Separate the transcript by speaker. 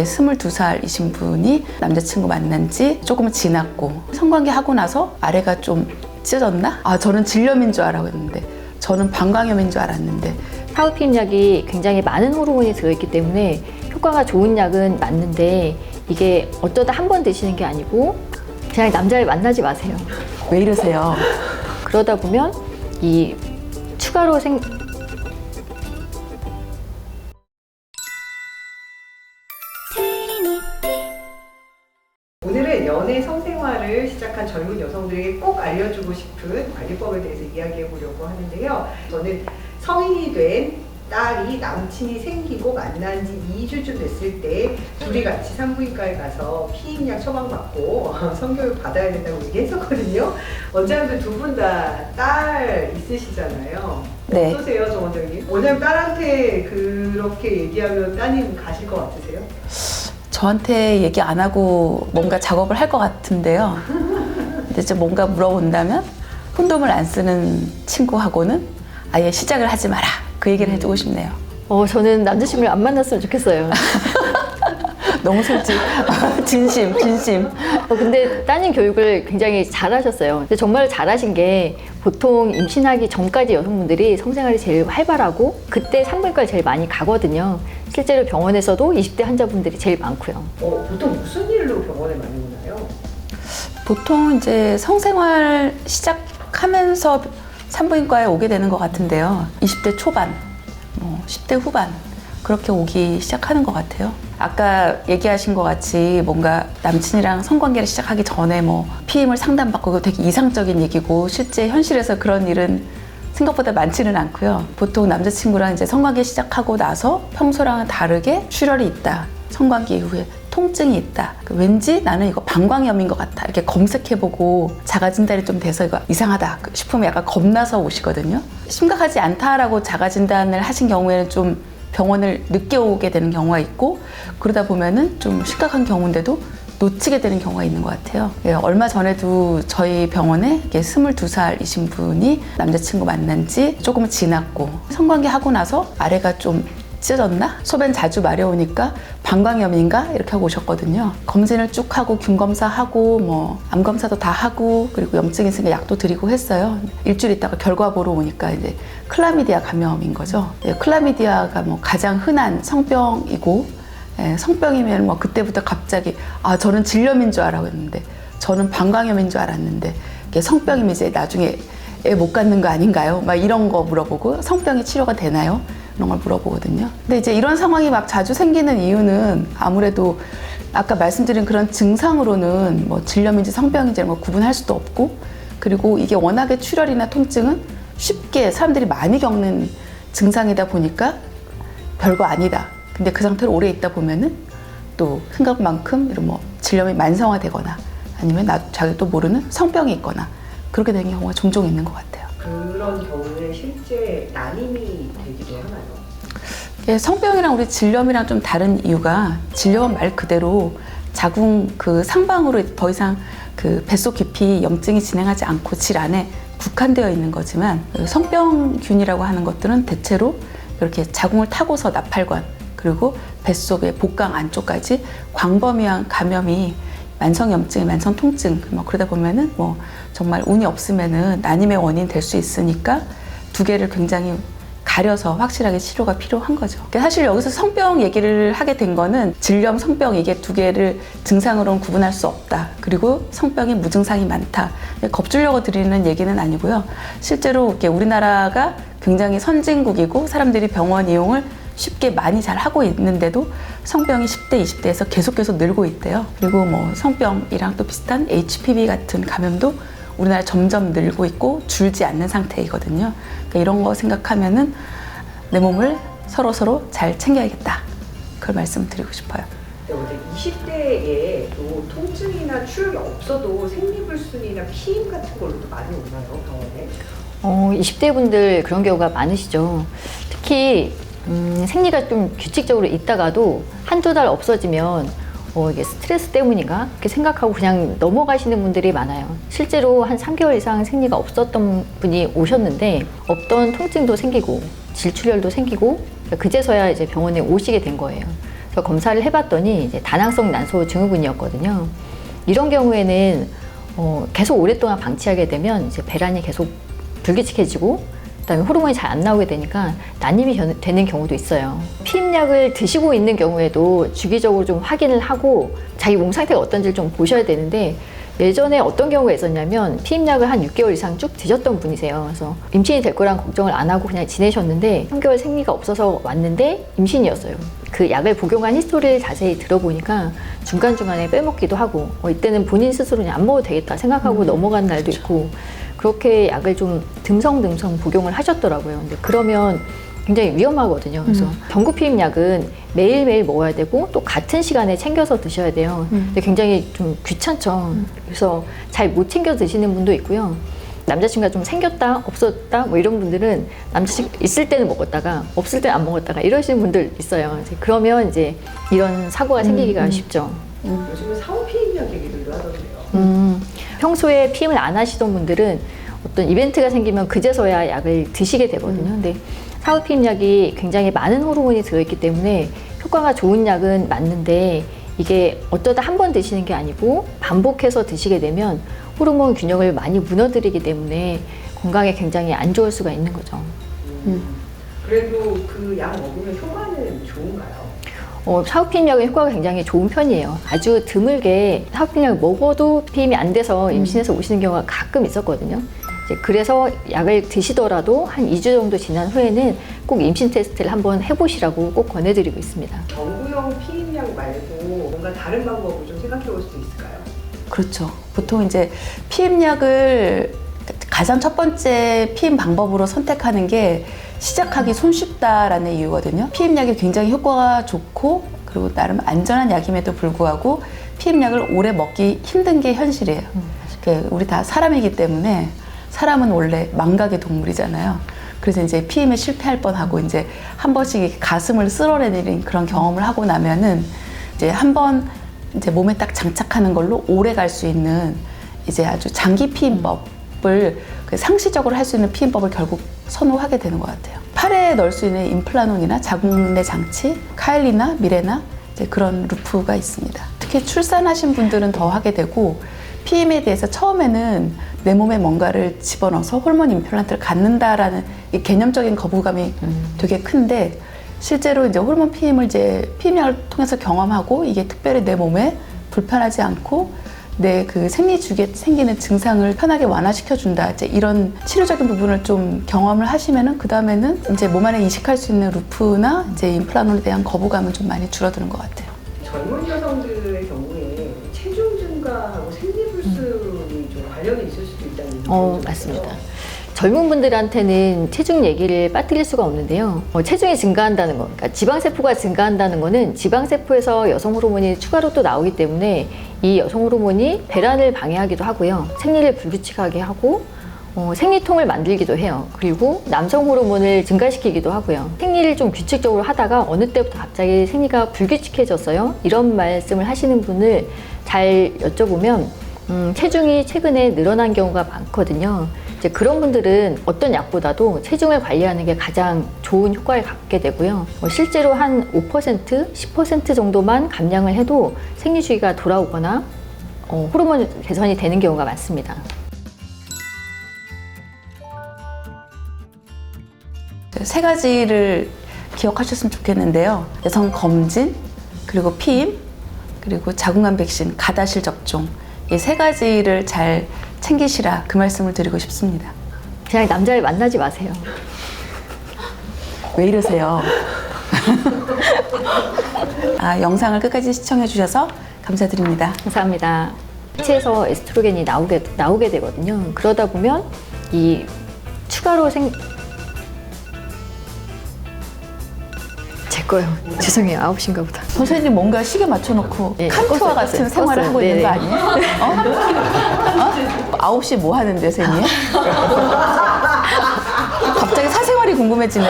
Speaker 1: 22살이신 분이 남자친구 만난 지 조금 지났고 성관계 하고 나서 아래가 좀 찢어졌나? 저는 질염인 줄 알았는데 저는 방광염인 줄 알았는데
Speaker 2: 파우피임 약이 굉장히 많은 호르몬이 들어있기 때문에 효과가 좋은 약은 맞는데 이게 어쩌다 한 번 드시는 게 아니고 그냥 남자를 만나지 마세요.
Speaker 1: 왜 이러세요?
Speaker 2: 그러다 보면 이 추가로
Speaker 3: 오늘은 연애 성생활을 시작한 젊은 여성들에게 꼭 알려주고 싶은 관리법에 대해서 이야기해 보려고 하는데요. 저는 성인이 된 딸이 남친이 생기고 만난 지 2주쯤 됐을 때 둘이 같이 산부인과에 가서 피임약 처방받고 성교육 받아야 된다고 얘기했었거든요. 원장님들 두 분 다 딸 있으시잖아요.
Speaker 1: 네.
Speaker 3: 어떠세요, 정 원장님? 원장님 딸한테 그렇게 얘기하면 따님 가실 것 같으세요?
Speaker 1: 저한테 얘기 안 하고 뭔가 작업을 할 것 같은데요. 근데 이제 뭔가 물어본다면 콘돔을 안 쓰는 친구하고는 아예 시작을 하지 마라. 그 얘기를 해주고 싶네요.
Speaker 2: 저는 남자친구를 안 만났으면 좋겠어요.
Speaker 1: 너무 솔직. 진심.
Speaker 2: 근데 따님 교육을 굉장히 잘하셨어요. 근데 정말 잘하신 게 보통 임신하기 전까지 여성분들이 성생활이 제일 활발하고 그때 산부인과를 제일 많이 가거든요. 실제로 병원에서도 20대 환자분들이 제일 많고요.
Speaker 3: 보통 무슨 일로 병원에 많이 오나요?
Speaker 1: 보통 이제 성생활 시작하면서 산부인과에 오게 되는 것 같은데요. 20대 초반, 10대 후반 그렇게 오기 시작하는 것 같아요. 아까 얘기하신 것 같이 뭔가 남친이랑 성관계를 시작하기 전에 피임을 상담받고 그거 되게 이상적인 얘기고 실제 현실에서 그런 일은 생각보다 많지는 않고요. 보통 남자친구랑 이제 성관계 시작하고 나서 평소랑은 다르게 출혈이 있다. 성관계 이후에 통증이 있다. 왠지 나는 이거 방광염인 것 같아. 이렇게 검색해보고 자가진단이 좀 돼서 이거 이상하다 싶으면 약간 겁나서 오시거든요. 심각하지 않다라고 자가진단을 하신 경우에는 좀 병원을 늦게 오게 되는 경우가 있고 그러다 보면은 좀 심각한 경우인데도 놓치게 되는 경우가 있는 것 같아요. 얼마 전에도 저희 병원에 22살이신 분이 남자친구 만난 지 조금 지났고 성관계 하고 나서 아래가 좀 찢어졌나? 소변 자주 마려우니까 방광염인가? 이렇게 하고 오셨거든요. 검진을 쭉 하고 균 검사하고 암 검사도 다 하고 그리고 염증이 있으니까 약도 드리고 했어요. 일주일 있다가 결과 보러 오니까 이제 클라미디아 감염인 거죠. 클라미디아가 가장 흔한 성병이고 성병이면 그때부터 갑자기 저는 질염인 줄 알았는데 저는 방광염인 줄 알았는데 성병이면 이제 나중에 애 못 갖는 거 아닌가요? 막 이런 거 물어보고 성병이 치료가 되나요? 이런 걸 물어보거든요. 근데 이제 이런 상황이 자주 생기는 이유는 아무래도 아까 말씀드린 그런 증상으로는 질염인지 성병인지 이런 걸 구분할 수도 없고 그리고 이게 워낙에 출혈이나 통증은 쉽게 사람들이 많이 겪는 증상이다 보니까 별거 아니다. 근데 그 상태로 오래 있다 보면은 또 생각만큼 이런 질염이 만성화되거나 아니면 자기도 모르는 성병이 있거나 그렇게 되는 경우가 종종 있는 것 같아요.
Speaker 3: 그런 경우는 실제 난임이 되기도 하나요?
Speaker 1: 성병이랑 우리 질염이랑 좀 다른 이유가 질염은 말 그대로 자궁 그 상방으로 더 이상 그 뱃속 깊이 염증이 진행하지 않고 질 안에 국한되어 있는 거지만 성병균이라고 하는 것들은 대체로 이렇게 자궁을 타고서 나팔관 그리고 뱃속의 복강 안쪽까지 광범위한 감염이 만성 염증, 만성 통증 그러다 보면은 정말 운이 없으면은 난임의 원인 될 수 있으니까 두 개를 굉장히 가려서 확실하게 치료가 필요한 거죠. 사실 여기서 성병 얘기를 하게 된 거는 질염, 성병 이게 두 개를 증상으로는 구분할 수 없다. 그리고 성병이 무증상이 많다. 겁주려고 드리는 얘기는 아니고요. 실제로 이렇게 우리나라가 굉장히 선진국이고 사람들이 병원 이용을 쉽게 많이 잘 하고 있는데도 성병이 10대, 20대에서 계속 늘고 있대요. 그리고 성병이랑 또 비슷한 HPV 같은 감염도 우리나라 점점 늘고 있고 줄지 않는 상태이거든요. 그러니까 이런 거 생각하면은 내 몸을 서로 잘 챙겨야겠다. 그걸 말씀드리고 싶어요.
Speaker 3: 20대에 또 통증이나 출혈이 없어도 생리불순이나 피임 같은 걸로도 많이 오나요, 병원에?
Speaker 2: 20대 분들 그런 경우가 많으시죠. 특히 생리가 좀 규칙적으로 있다가도 한두 달 없어지면 이게 스트레스 때문인가? 이렇게 생각하고 그냥 넘어가시는 분들이 많아요. 실제로 한 3개월 이상 생리가 없었던 분이 오셨는데 없던 통증도 생기고 질출혈도 생기고 그제서야 이제 병원에 오시게 된 거예요. 그래서 그래서 검사를 해봤더니 이제 다낭성 난소 증후군이었거든요. 이런 경우에는 계속 오랫동안 방치하게 되면 이제 배란이 계속 불규칙해지고 그다음에 호르몬이 잘 안 나오게 되니까 난임이 되는 경우도 있어요. 피임약을 드시고 있는 경우에도 주기적으로 좀 확인을 하고 자기 몸 상태가 어떤지를 좀 보셔야 되는데 예전에 어떤 경우가 있었냐면 피임약을 한 6개월 이상 쭉 드셨던 분이세요. 그래서 임신이 될 거란 걱정을 안 하고 그냥 지내셨는데 3개월 생리가 없어서 왔는데 임신이었어요. 그 약을 복용한 히스토리를 자세히 들어보니까 중간중간에 빼먹기도 하고 이때는 본인 스스로 그냥 안 먹어도 되겠다 생각하고 넘어간 날도 있고 그렇게 약을 좀 듬성듬성 복용을 하셨더라고요. 근데 그러면 굉장히 위험하거든요. 그래서 경구 피임약은 매일매일 먹어야 되고 또 같은 시간에 챙겨서 드셔야 돼요. 근데 굉장히 좀 귀찮죠. 그래서 잘 못 챙겨 드시는 분도 있고요. 남자친구가 좀 생겼다 없었다 뭐 이런 분들은 남자친구 있을 때는 먹었다가 없을 때는 안 먹었다가 이러시는 분들 있어요. 이제 그러면 이제 이런 사고가 생기기가 쉽죠.
Speaker 3: 요즘은 사후 피임약 얘기도 하던데요.
Speaker 2: 평소에 피임을 안 하시던 분들은 어떤 이벤트가 생기면 그제서야 약을 드시게 되거든요. 근데 사후 피임약이 굉장히 많은 호르몬이 들어있기 때문에 효과가 좋은 약은 맞는데 이게 어쩌다 한 번 드시는 게 아니고 반복해서 드시게 되면 호르몬 균형을 많이 무너뜨리기 때문에 건강에 굉장히 안 좋을 수가 있는 거죠.
Speaker 3: 그래도 그 약 먹으면 효과는 좋은가요?
Speaker 2: 사후 피임약은 효과가 굉장히 좋은 편이에요. 아주 드물게 사후 피임약을 먹어도 피임이 안 돼서 임신해서 오시는 경우가 가끔 있었거든요. 이제 그래서 약을 드시더라도 한 2주 정도 지난 후에는 꼭 임신 테스트를 한번 해보시라고 꼭 권해드리고 있습니다.
Speaker 3: 경구용 피임약 말고 뭔가 다른 방법을 좀 생각해 볼 수 있을까요?
Speaker 1: 그렇죠. 보통 이제 피임약을 가장 첫 번째 피임 방법으로 선택하는 게 시작하기 손쉽다라는 이유거든요. 피임약이 굉장히 효과가 좋고 그리고 나름 안전한 약임에도 불구하고 피임약을 오래 먹기 힘든 게 현실이에요. 우리 다 사람이기 때문에 사람은 원래 망각의 동물이잖아요. 그래서 이제 피임에 실패할 뻔하고 이제 한 번씩 가슴을 쓸어내리는 그런 경험을 하고 나면은 이제 한 번 이제 몸에 딱 장착하는 걸로 오래 갈 수 있는 이제 아주 장기 피임법을 상시적으로 할 수 있는 피임법을 결국 선호하게 되는 것 같아요. 팔에 넣을 수 있는 임플라논이나 자궁내 장치, 카일리나 미레나 이제 그런 루프가 있습니다. 특히 출산하신 분들은 더 하게 되고 피임에 대해서 처음에는 내 몸에 뭔가를 집어넣어서 호르몬 임플란트를 갖는다라는 이 개념적인 거부감이 되게 큰데 실제로 이제 호르몬 피임을 이제 피임약을 통해서 경험하고 이게 특별히 내 몸에 불편하지 않고 내 그 생리 주기에 생기는 증상을 편하게 완화시켜 준다. 이제 이런 치료적인 부분을 좀 경험을 하시면은 그 다음에는 이제 몸 안에 이식할 수 있는 루프나 이제 임플란트에 대한 거부감은 좀 많이 줄어드는 것 같아요.
Speaker 3: 젊은 여성들의 경우에 체중 증가하고 생리불순이 좀 관련이 있을 수도 있다는 얘기죠.
Speaker 2: 맞습니다. 젊은 분들한테는 체중 얘기를 빠뜨릴 수가 없는데요. 체중이 증가한다는 거, 그러니까 지방세포가 증가한다는 거는 지방세포에서 여성 호르몬이 추가로 또 나오기 때문에 이 여성 호르몬이 배란을 방해하기도 하고요. 생리를 불규칙하게 하고 생리통을 만들기도 해요. 그리고 남성 호르몬을 증가시키기도 하고요. 생리를 좀 규칙적으로 하다가 어느 때부터 갑자기 생리가 불규칙해졌어요. 이런 말씀을 하시는 분을 잘 여쭤보면 체중이 최근에 늘어난 경우가 많거든요. 이제 그런 분들은 어떤 약보다도 체중을 관리하는 게 가장 좋은 효과를 갖게 되고요. 실제로 한 5%, 10% 정도만 감량을 해도 생리주기가 돌아오거나 호르몬 개선이 되는 경우가 많습니다.
Speaker 1: 세 가지를 기억하셨으면 좋겠는데요. 여성 검진, 그리고 피임, 그리고 자궁암 백신, 가다실 접종 이 세 가지를 잘 챙기시라 그 말씀을 드리고 싶습니다.
Speaker 2: 그냥 남자를 만나지 마세요.
Speaker 1: 왜 이러세요? 영상을 끝까지 시청해 주셔서 감사드립니다.
Speaker 2: 감사합니다. 체에서 에스트로겐이 나오게 되거든요. 그러다 보면 이 추가로 제 거요. 죄송해요. 9시인가 보다.
Speaker 1: 선생님 뭔가 시계 맞춰놓고
Speaker 2: 네,
Speaker 1: 칸트와 같은
Speaker 2: 껐어요.
Speaker 1: 생활을 하고 있는
Speaker 2: 네네.
Speaker 1: 거 아니에요? 9시 뭐 하는데, 선생님? 갑자기 사생활이 궁금해지네.